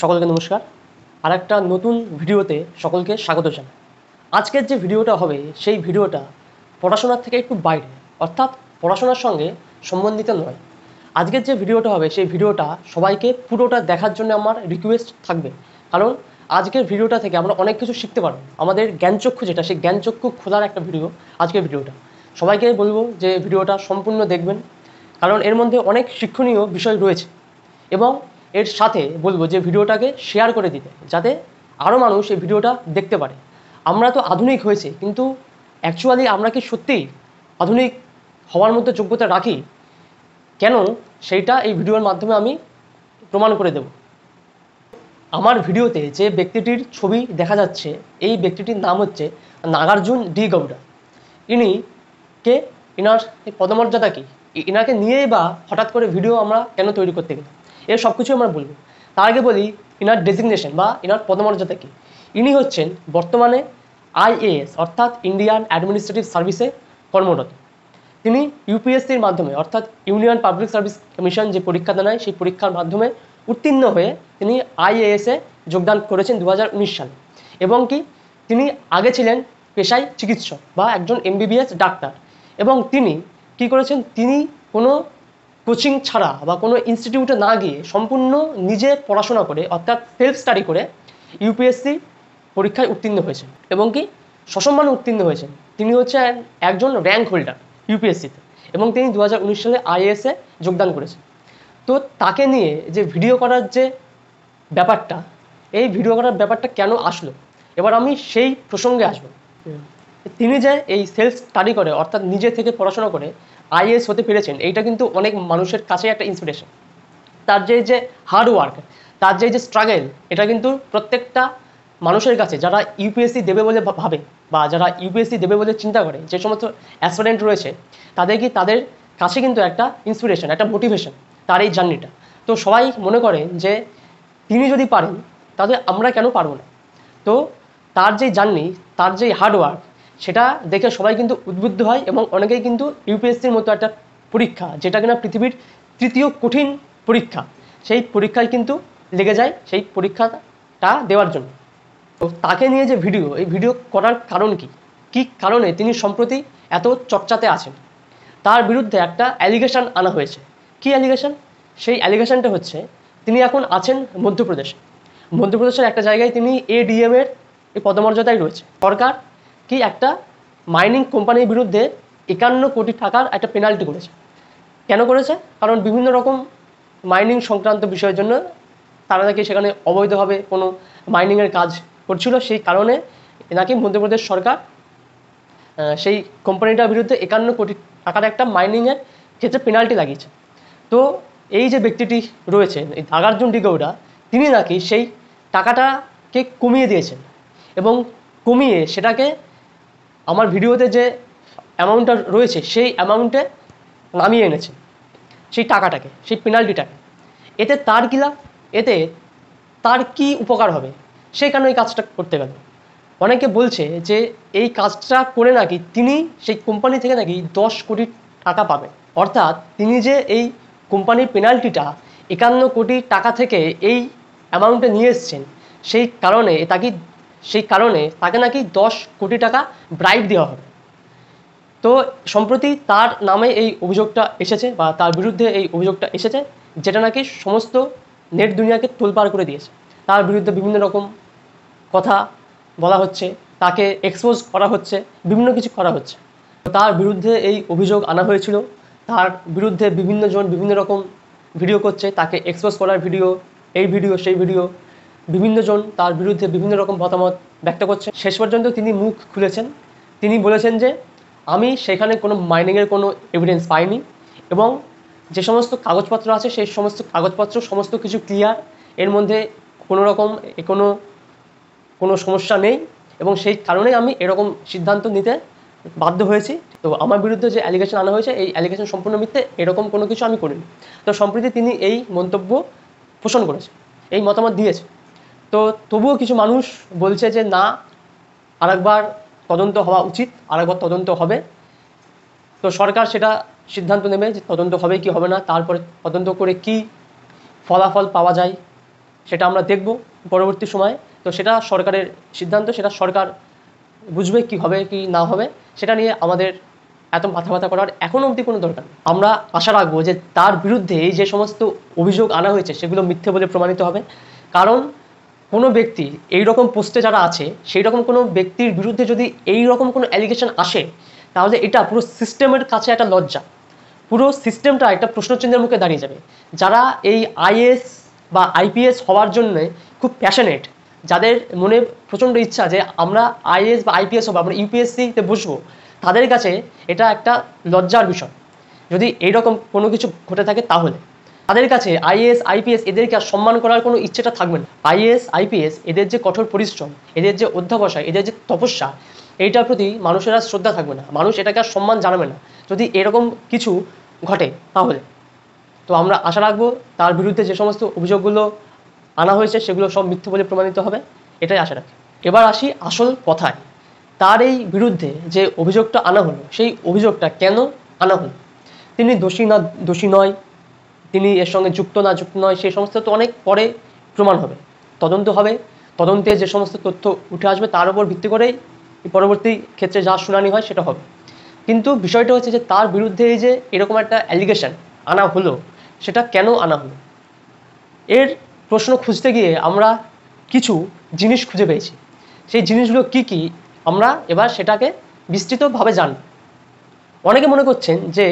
সকলকে নমস্কার। আরেকটা নতুন ভিডিওতে সকলকে স্বাগত জানাই। আজকের যে ভিডিওটা হবে সেই ভিডিওটা পড়াশোনার থেকে একটু বাইরে, অর্থাৎ পড়াশোনার সঙ্গে সম্বন্ধিত নয়। আজকের যে ভিডিওটা হবে সেই ভিডিওটা সবাইকে পুরোটা দেখার জন্য আমার রিকোয়েস্ট থাকবে, কারণ আজকের ভিডিওটা থেকে আমরা অনেক কিছু শিখতে পারবো। আমাদের জ্ঞানচক্ষু যেটা, সেই জ্ঞানচক্ষু খোলার একটা ভিডিও আজকের ভিডিওটা। সবাইকে বলবো যে ভিডিওটা সম্পূর্ণ দেখবেন, কারণ এর মধ্যে অনেক শিক্ষণীয় বিষয় রয়েছে। এবং এর সাথে বলবো যে ভিডিওটাকে শেয়ার করে দিতে, যাতে আরও মানুষ এই ভিডিওটা দেখতে পারে। আমরা তো আধুনিক হয়েছে, কিন্তু অ্যাকচুয়ালি আমরা কি সত্যিই আধুনিক হওয়ার মধ্যে যোগ্যতা রাখি? কেন, সেইটা এই ভিডিওর মাধ্যমে আমি প্রমাণ করে দেব। আমার ভিডিওতে যে ব্যক্তিটির ছবি দেখা যাচ্ছে, এই ব্যক্তিটির নাম হচ্ছে নাগার্জুন ডি গৌড়া। ইনি কে, ইনার পদমর্যাদা কী, ইনাকে নিয়েই বা হঠাৎ করে ভিডিও আমরা কেন তৈরি করতে গেলাম, এর সব কিছু আমরা বলবো। তার আগে বলি ইনার ডেজিগনেশন বা ইনার পদমর্যাদা কী। ইনি হচ্ছেন বর্তমানে আইএএস অর্থাৎ ইন্ডিয়ান অ্যাডমিনিস্ট্রেটিভ সার্ভিসে কর্মরত। তিনি ইউপিএসসির মাধ্যমে অর্থাৎ ইউনিয়ন পাবলিক সার্ভিস কমিশন যে পরীক্ষা দেয় সেই পরীক্ষার মাধ্যমে উত্তীর্ণ হয়ে তিনি আইএএসে যোগদান করেছেন 2019 সালে। এবং কি তিনি আগে ছিলেন পেশায় চিকিৎসক বা একজন এমবিবিএস ডাক্তার। এবং তিনি কি করেছেন, তিনি কোনো কোচিং ছাড়া বা কোনো ইনস্টিটিউটে না গিয়ে সম্পূর্ণ নিজে পড়াশোনা করে অর্থাৎ সেলফ স্টাডি করে ইউপিএসসি পরীক্ষায় উত্তীর্ণ হয়েছেন এবং কি সসম্মানে উত্তীর্ণ হয়েছেন। তিনি হচ্ছেন একজন র্যাঙ্ক হোল্ডার ইউপিএসসিতে, এবং তিনি 2019 সালে আইএএসে যোগদান করেছেন। তো তাকে নিয়ে যে ভিডিও করার যে ব্যাপারটা, এই ভিডিও করার ব্যাপারটা কেন আসলো, এবার আমি সেই প্রসঙ্গে আসবো। তিনি যে এই সেলফ স্টাডি করে অর্থাৎ নিজে থেকে পড়াশোনা করে আইএএস হতে পেরেছেন, এইটা কিন্তু অনেক মানুষের কাছে একটা ইন্সপিরেশন। তার যে হার্ড ওয়ার্ক, তার যে স্ট্রাগল, এটা কিন্তু প্রত্যেকটা মানুষের কাছে যারা ইউপিএসসি দেবে বলে ভাবে বা যারা ইউপিএসসি দেবে বলে চিন্তা করে, যে সমস্ত অ্যাসপিরেন্ট রয়েছে, তাদের কাছে কিন্তু একটা ইন্সপিরেশন, একটা মোটিভেশন তার এই জার্নিটা। তো সবাই মনে করেন যে তিনি যদি পারেন তাহলে আমরা কেন পারবো না। তো তার যে জার্নি, তার যে হার্ড ওয়ার্ক, সেটা দেখে সবাই কিন্তু উদ্বুদ্ধ হয় এবং অনেকেই কিন্তু ইউপিএসসির মতো একটা পরীক্ষা, যেটা কিনা পৃথিবীর তৃতীয় কঠিন পরীক্ষা, সেই পরীক্ষায় কিন্তু লেগে যায় সেই পরীক্ষাটা দেওয়ার জন্য। তো তাকে নিয়ে যে ভিডিও, এই ভিডিও করার কারণ কি, কী কারণে তিনি সম্প্রতি এত চর্চাতে আছেন, তার বিরুদ্ধে একটা অ্যালিগেশন আনা হয়েছে। কি অ্যালিগেশন? সেই অ্যালিগেশনটা হচ্ছে তিনি এখন আছেন মধ্যপ্রদেশের একটা জায়গায় তিনি এডিএম এর এই পদমর্যাদায় রয়েছে। সরকার কি একটা মাইনিং কোম্পানির বিরুদ্ধে 51 কোটি টাকার একটা পেনাল্টি করেছে। কেন করেছে? কারণ বিভিন্ন রকম মাইনিং সংক্রান্ত বিষয়ের জন্য তারা নাকি সেখানে অবৈধভাবে কোনো মাইনিংয়ের কাজ করছিল, সেই কারণে নাকি মধ্যপ্রদেশ সরকার সেই কোম্পানিটার বিরুদ্ধে 51 কোটি টাকার একটা মাইনিংয়ের ক্ষেত্রে পেনাল্টি লাগিয়েছে। তো এই যে ব্যক্তিটি রয়েছেন, এই নাগার্জুন ডি গৌড়া, তিনি নাকি সেই টাকাটাকে কমিয়ে দিয়েছেন এবং কমিয়ে সেটাকে আমার ভিডিওতে যে অ্যামাউন্টটা রয়েছে সেই অ্যামাউন্টে নামিয়ে এনেছেন সেই টাকাটাকে, সেই পেনাল্টিটাকে। এতে তার কী লাভ, এতে তার কি উপকার হবে, সেই কারণে এই কাজটা করতে গেল। অনেকে বলছে যে এই কাজটা করে নাকি তিনি সেই কোম্পানি থেকে নাকি 10 কোটি টাকা পাবেন। অর্থাৎ তিনি যে এই কোম্পানির পেনাল্টিটা 51 কোটি টাকা থেকে এই অ্যামাউন্টে নিয়ে এসছেন, সেই কারণে তাকে নাকি 10 কোটি টাকা ব্রাইব দেওয়া হবে। তো সম্প্রতি তার নামে এই অভিযোগটা এসেছে বা তার বিরুদ্ধে এই অভিযোগটা এসেছে, যেটা নাকি সমস্ত নেট দুনিয়াকে তোলপাড় করে দিয়েছে। তার বিরুদ্ধে বিভিন্ন রকম কথা বলা হচ্ছে, তাকে এক্সপোজ করা হচ্ছে, বিভিন্ন কিছু করা হচ্ছে। তার বিরুদ্ধে এই অভিযোগ আনা হয়েছিল, তার বিরুদ্ধে বিভিন্ন জন বিভিন্ন রকম ভিডিও করছে, তাকে এক্সপোজ করার ভিডিও, এই ভিডিও সেই ভিডিও, বিভিন্ন জন তার বিরুদ্ধে বিভিন্ন রকম মতামত ব্যক্ত করছে। শেষ পর্যন্ত তিনি মুখ খুলেছেন, তিনি বলেছেন যে আমি সেখানে কোনো মাইনিংয়ের কোনো এভিডেন্স পাইনি এবং যে সমস্ত কাগজপত্র আছে সেই সমস্ত কাগজপত্র সমস্ত কিছু ক্লিয়ার, এর মধ্যে কোনো রকম কোনো সমস্যা নেই এবং সেই কারণেই আমি এরকম সিদ্ধান্ত নিতে বাধ্য হয়েছি। তো আমার বিরুদ্ধে যে অ্যালিগেশন আনা হয়েছে, এই অ্যালিগেশন সম্পূর্ণ মিথ্যে, এরকম কোনো কিছু আমি করিনি। তো সম্প্রতি তিনি এই মন্তব্য পোষণ করেছে, এই মতামত দিয়েছে। তো তবুও কিছু মানুষ বলছে যে না, আরেকবার তদন্ত হওয়া উচিত, আরেকবার তদন্ত হবে। তো সরকার সেটা সিদ্ধান্ত নেবে যে তদন্ত হবে কি হবে না, তারপরে তদন্ত করে কি ফলাফল পাওয়া যায়, সেটা আমরা দেখব পরবর্তী সময়ে। তো সেটা সরকারের সিদ্ধান্ত, সেটা সরকার বুঝবে কি হবে কি না হবে, সেটা নিয়ে আমাদের এত মাথা ব্যথা করার এখনও অবধি কোনো দরকার নেই। আমরা আশা রাখবো যে তার বিরুদ্ধে এই যে সমস্ত অভিযোগ আনা হয়েছে সেগুলো মিথ্যে বলে প্রমাণিত হবে। কারণ কোনো ব্যক্তি এই রকম পোস্টে যারা আছে, সেই রকম কোনো ব্যক্তির বিরুদ্ধে যদি এই রকম কোনো অ্যালিগেশন আসে, তাহলে এটা পুরো সিস্টেমের কাছে একটা লজ্জা, পুরো সিস্টেমটা একটা প্রশ্নচিহ্নের মুখে দাঁড়িয়ে যাবে। যারা এই আইএএস বা আইপিএস হওয়ার জন্য খুব প্যাশনেট, যাদের মনে প্রচণ্ড ইচ্ছা যে আমরা আইএএস বা আইপিএস হবো, আমরা ইউপিএসসিতে বসবো, তাদের কাছে এটা একটা লজ্জার বিষয়। যদি এইরকম কোনো কিছু ঘটে থাকে তাহলে তাদের কাছে আইএএস আইপিএস এদেরকে আর সম্মান করার কোনো ইচ্ছেটা থাকবে না। আইএএস আইপিএস এদের যে কঠোর পরিশ্রম, এদের যে অধ্যাবসায়, এদের যে তপস্যা, এইটার প্রতি মানুষের আর শ্রদ্ধা থাকবে না, মানুষ এটাকে আর সম্মান জানাবে না যদি এরকম কিছু ঘটে তাহলে। তো আমরা আশা রাখবো তার বিরুদ্ধে যে সমস্ত অভিযোগগুলো আনা হয়েছে সেগুলো সব মিথ্যে বলে প্রমাণিত হবে, এটাই আশা রাখি। এবার আসি আসল কথায়। তার এই বিরুদ্ধে যে অভিযোগটা আনা হলো, সেই অভিযোগটা কেন আনা হলো? তিনি দোষী না দোষী নয়, তিনি এর সঙ্গে যুক্ত না যুক্ত নয়, সেই সমস্ত তো অনেক পরে প্রমাণ হবে, তদন্ত হবে। তদন্তে যে সমস্ত তথ্য উঠে আসবে তার উপর ভিত্তি করেই পরবর্তী ক্ষেত্রে যা শুনানি হয় সেটা হবে। কিন্তু বিষয়টা হচ্ছে যে তার বিরুদ্ধে এই যে এরকম একটা অ্যালিগেশন আনা হলো, সেটা কেন আনা হলো? এর প্রশ্ন খুঁজতে গিয়ে আমরা কিছু জিনিস খুঁজে পেয়েছি। সেই জিনিসগুলো কি কি আমরা এবার সেটাকে বিস্তৃতভাবে জানব। অনেকে মনে করছেন যে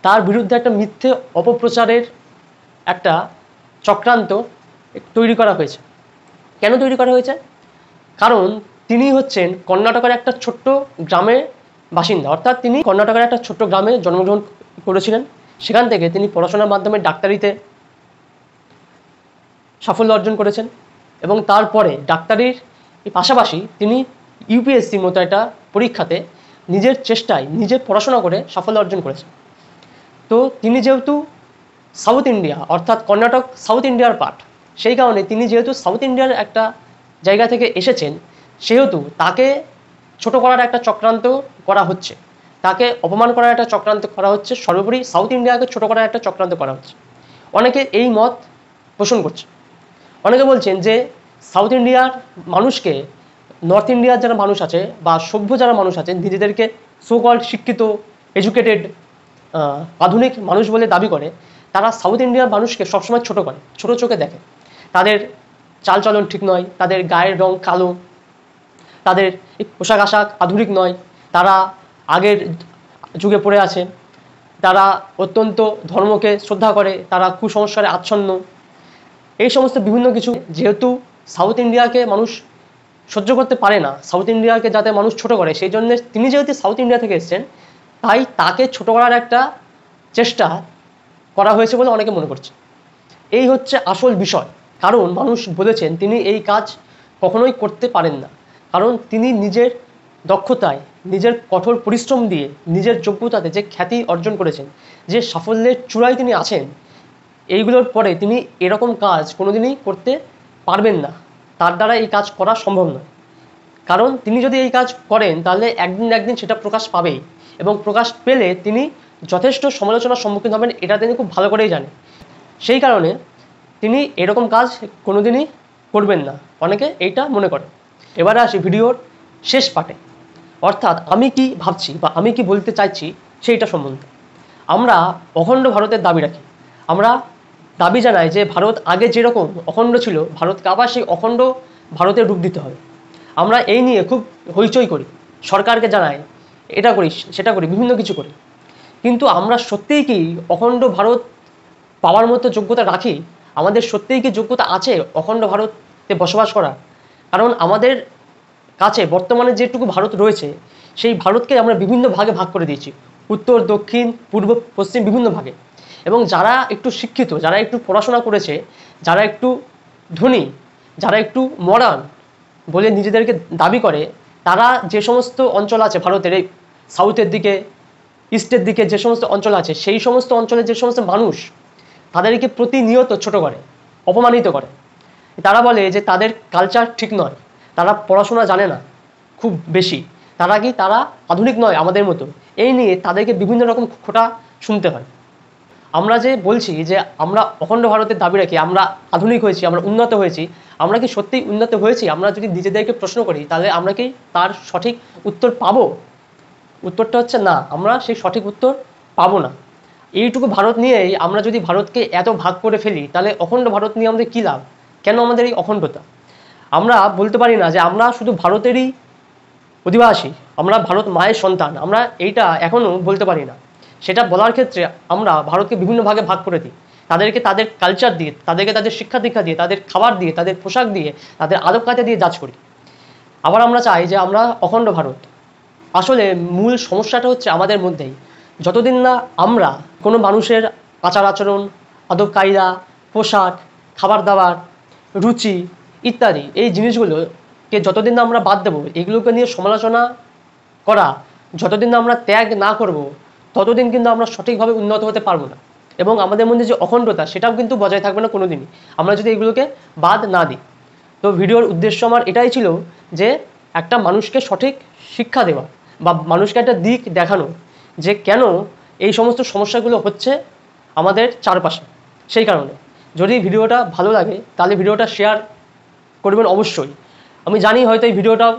তার বিরুদ্ধে একটা মিথ্যে অপপ্রচারের একটা চক্রান্ত তৈরি করা হয়েছে। কেন তৈরি করা হয়েছে? কারণ তিনি হচ্ছেন কর্ণাটকের একটা ছোট্ট গ্রামের বাসিন্দা, অর্থাৎ তিনি কর্ণাটকের একটা ছোট্ট গ্রামে জন্মগ্রহণ করেছিলেন। সেখান থেকে তিনি পড়াশোনার মাধ্যমে ডাক্তারিতে সাফল্য অর্জন করেছেন এবং তারপরে ডাক্তারির পাশাপাশি তিনি ইউপিএসসির মতো একটা পরীক্ষাতে নিজের চেষ্টায় নিজে পড়াশোনা করে সাফল্য অর্জন করেছেন। তো তিনি যেহেতু সাউথ ইন্ডিয়া অর্থাৎ কর্ণাটক সাউথ ইন্ডিয়ার পার্ট, সেই কারণে তিনি যেহেতু সাউথ ইন্ডিয়ার একটা জায়গা থেকে এসেছেন, সেহেতু তাকে ছোট করার একটা চক্রান্ত করা হচ্ছে, তাকে অপমান করার একটা চক্রান্ত করা হচ্ছে, সর্বোপরি সাউথ ইন্ডিয়াকে ছোট করার একটা চক্রান্ত করা হচ্ছে। অনেকে এই মত পোষণ করছে। অনেকে বলছেন যে সাউথ ইন্ডিয়ার মানুষকে নর্থ ইন্ডিয়ার যারা মানুষ আছে বা সভ্য যারা মানুষ আছে, নিজেদেরকে সো কল্ড শিক্ষিত এডুকেটেড আধুনিক মানুষ বলে দাবি করে, তারা সাউথ ইন্ডিয়ার মানুষকে সবসময় ছোট করে, ছোট চোখে দেখে। তাদের চালচলন ঠিক নয়, তাদের গায়ের রং কালো, তাদের পোশাক আশাক আধুনিক নয়, তারা আগের যুগে পড়ে আছে, তারা অত্যন্ত ধর্মকে শ্রদ্ধা করে, তারা কুসংস্কারে আচ্ছন্ন, এই সমস্ত বিভিন্ন কিছু। যেহেতু সাউথ ইন্ডিয়াকে মানুষ সহ্য করতে পারে না, সাউথ ইন্ডিয়াকে যাতে মানুষ ছোট করে, সেই জন্য তিনি যেহেতু সাউথ ইন্ডিয়া থেকে এসেছেন, তাই তাকে ছোট করার একটা চেষ্টা করা হয়েছে বলে অনেকে মনে করছে। এই হচ্ছে আসল বিষয়। কারণ মানুষ বলেছেন তিনি এই কাজ কখনোই করতে পারেন না, কারণ তিনি নিজের দক্ষতায়, নিজের কঠোর পরিশ্রম দিয়ে, নিজের যোগ্যতাতে যে খ্যাতি অর্জন করেছেন, যে সাফল্যের চূড়ায় তিনি আছেন, এইগুলোর পরে তিনি এরকম কাজ কোনোদিনই করতে পারবেন না। তার দ্বারা এই কাজ করা সম্ভব নয়। কারণ তিনি যদি এই কাজ করেন তাহলে একদিন না একদিন সেটা প্রকাশ পাবেই, এবং প্রকাশ পেলে তিনি যথেষ্ট সমালোচনার সম্মুখীন হবেন, এটা তিনি খুব ভালো করেই জানেন। সেই কারণে তিনি এরকম কাজ কোনোদিনই করবেন না, অনেকে এইটা মনে করে। এবারে আসি ভিডিওর শেষ পার্টে, অর্থাৎ আমি কি ভাবছি বা আমি কি বলতে চাইছি সেইটা সম্বন্ধে। আমরা অখণ্ড ভারতের দাবি রাখি। আমরা দাবি জানাই যে ভারত আগে যেরকম অখণ্ড ছিল, ভারতকে আবার সেই অখণ্ড ভারতের রূপ দিতে হবে। আমরা এই নিয়ে খুব হইচই করি, সরকারকে জানাই, এটা করি সেটা করি, বিভিন্ন কিছু করি। কিন্তু আমরা সত্যিই কি অখণ্ড ভারত পাওয়ার মতো যোগ্যতা রাখি? আমাদের সত্যিই কি যোগ্যতা আছে অখণ্ড ভারতে বসবাস করা? কারণ আমাদের কাছে বর্তমানে যেটুকু ভারত রয়েছে, সেই ভারতকে আমরা বিভিন্ন ভাগে ভাগ করে দিয়েছি, উত্তর দক্ষিণ পূর্ব পশ্চিম বিভিন্ন ভাগে। এবং যারা একটু শিক্ষিত, যারা একটু পড়াশোনা করেছে, যারা একটু ধনী, যারা একটু মডার্ন বলে নিজেদেরকে দাবি করে, তারা যে সমস্ত অঞ্চল আছে ভারতের এই সাউথের দিকে, ইস্টের দিকে যে সমস্ত অঞ্চল আছে, সেই সমস্ত অঞ্চলের যে সমস্ত মানুষ, তাদেরকে প্রতিনিয়ত ছোট করে, অপমানিত করে। তারা বলে যে তাদের কালচার ঠিক নয়, তারা পড়াশোনা জানে না খুব বেশি, তারা আধুনিক নয় আমাদের মতো। এই নিয়ে তাদেরকে বিভিন্ন রকম খোঁটা শুনতে হয়। আমরা যে বলছি যে আমরা অখণ্ড ভারতের দাবি রাখি, আমরা আধুনিক হয়েছি, আমরা উন্নত হয়েছি, আমরা কি সত্যিই উন্নত হয়েছি? আমরা যদি নিজেদেরকে প্রশ্ন করি তাহলে আমরা কি তার সঠিক উত্তর পাবো? উত্তরটা হচ্ছে না, আমরা সেই সঠিক উত্তর পাবো না। এইটুকু ভারত নিয়েই আমরা যদি ভারতকে এত ভাগ করে ফেলি তাহলে অখণ্ড ভারত নিয়ে আমাদের কী লাভ? কেন আমাদের এই অখণ্ডতা? আমরা বলতে পারি না যে আমরা শুধু ভারতেরই অধিবাসী, আমরা ভারত মায়ের সন্তান, আমরা এইটা এখনও বলতে পারি না। সেটা বলার ক্ষেত্রে আমরা ভারতকে বিভিন্ন ভাগে ভাগ করে দিই, তাদেরকে তাদের কালচার দিয়ে, তাদেরকে তাদের শিক্ষা দীক্ষা দিয়ে, তাদের খাবার দিয়ে, তাদের পোশাক দিয়ে, তাদের আদব কায়দা দিয়ে জাজ করি। আবার আমরা চাই যে আমরা অখণ্ড ভারত। আসলে মূল সমস্যাটা হচ্ছে আমাদের মধ্যেই। যতদিন না আমরা কোনো মানুষের আচার আচরণ, আদব কায়দা, পোশাক, খাবার দাবার, রুচি ইত্যাদি এই জিনিসগুলোকে যতদিন না আমরা বাদ দেবো, এগুলোকে নিয়ে সমালোচনা করা যতদিন না আমরা ত্যাগ না করব, ততদিন কিন্তু আমরা সঠিকভাবে উন্নত হতে পারবো না। এবং আমাদের মধ্যে যে অখণ্ডতা সেটাও কিন্তু বজায় থাকবে না কোনো দিনই, আমরা যদি এগুলোকে বাদ না দিই। তো ভিডিওর উদ্দেশ্য আমার এটাই ছিল যে একটা মানুষকে সঠিক শিক্ষা দেওয়া বা মানুষকে একটা দিক দেখানো যে কেন এই সমস্ত সমস্যাগুলো হচ্ছে আমাদের চারপাশে। সেই কারণে যদি ভিডিওটা ভালো লাগে তাহলে ভিডিওটা শেয়ার করবেন অবশ্যই। আমি জানি হয়তো এই ভিডিওটাও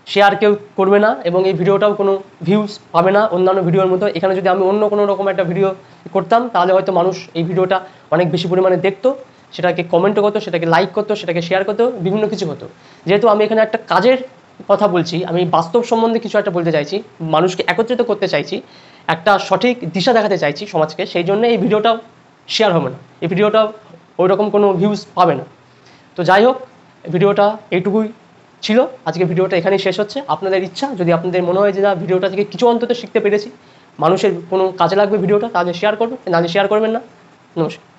শেয়ার কেউ করবে না এবং এই ভিডিওটাও কোনো ভিউজ পাবে না অন্যান্য ভিডিওর মতো। এখানে যদি আমি অন্য কোনো রকম একটা ভিডিও করতাম তাহলে হয়তো মানুষ এই ভিডিওটা অনেক বেশি পরিমাণে দেখতো, সেটাকে কমেন্টও করতো, সেটাকে লাইক করতো, সেটাকে শেয়ার করতো, বিভিন্ন কিছু হতো। যেহেতু আমি এখানে একটা কাজের কথা বলছি, আমি বাস্তব সম্বন্ধে কিছু একটা বলতে চাইছি, মানুষকে একত্রিত করতে চাইছি, একটা সঠিক দিশা দেখাতে চাইছি সমাজকে, সেই জন্য এই ভিডিওটাও শেয়ার হবে না, এই ভিডিওটাও ওই রকম কোনো ভিউজ পাবে না। তো যাই হোক, ভিডিওটা এইটুকুই ছিল। আজকে ভিডিওটা এখানেই শেষ হচ্ছে। আপনাদের ইচ্ছা, যদি আপনাদের মনে হয় যে না ভিডিওটা থেকে কিছু অন্তত শিখতে পেরেছি, মানুষের কোনো কাজে লাগবে ভিডিওটা, তাহলে শেয়ার করবেন, নাহলে শেয়ার করবেন না। নমস্কার।